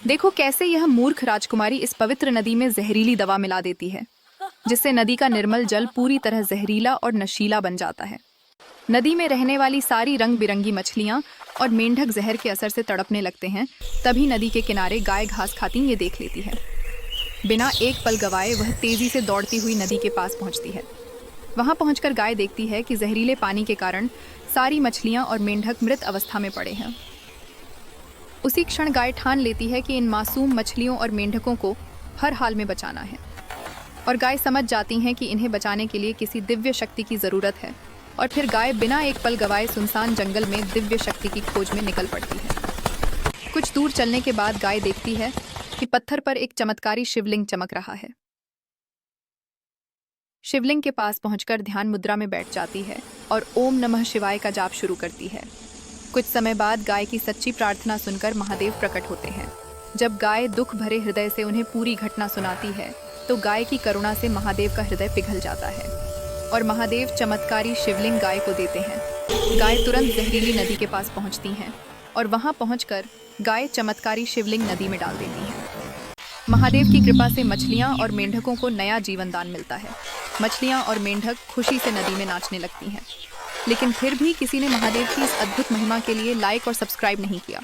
देखो कैसे यह मूर्ख राजकुमारी इस पवित्र नदी में जहरीली दवा मिला देती है, जिससे नदी का निर्मल जल पूरी तरह जहरीला और नशीला बन जाता है। नदी में रहने वाली सारी रंग बिरंगी मछलियां और मेंढक जहर के असर से तड़पने लगते हैं। तभी नदी के किनारे गाय घास खाती ये देख लेती है। बिना एक पल गवाए वह तेजी से दौड़ती हुई नदी के पास पहुंचती है। वहां पहुंचकर गाय देखती है कि जहरीले पानी के कारण सारी मछलियां और मेंढक मृत अवस्था में पड़े हैं। उसी क्षण गाय ठान लेती है कि इन मासूम मछलियों और मेंढकों को हर हाल में बचाना है। और गाय समझ जाती हैं कि इन्हें बचाने के लिए किसी दिव्य शक्ति की ज़रूरत है। और फिर गाय बिना एक पल गवाए सुनसान जंगल में दिव्य शक्ति की खोज में निकल पड़ती है। कुछ दूर चलने के बाद गाय देखती है कि पत्थर पर एक चमत्कारी शिवलिंग चमक रहा है। शिवलिंग के पास पहुंचकर ध्यान मुद्रा में बैठ जाती है और ओम नमः शिवाय का जाप शुरू करती है। कुछ समय बाद गाय की सच्ची प्रार्थना सुनकर महादेव प्रकट होते हैं। जब गाय दुख भरे हृदय से उन्हें पूरी घटना सुनाती है तो गाय की करुणा से महादेव का हृदय पिघल जाता है और महादेव चमत्कारी शिवलिंग गाय को देते हैं। गाय तुरंत जहरीली नदी के पास पहुंचती हैं और वहां पहुंचकर गाय चमत्कारी शिवलिंग नदी में डाल देती है। महादेव की कृपा से मछलियां और मेंढकों को नया जीवन दान मिलता है। मछलियां और मेंढक खुशी से नदी में नाचने लगती हैं। लेकिन फिर भी किसी ने महादेव की इस अद्भुत महिमा के लिए लाइक और सब्सक्राइब नहीं किया।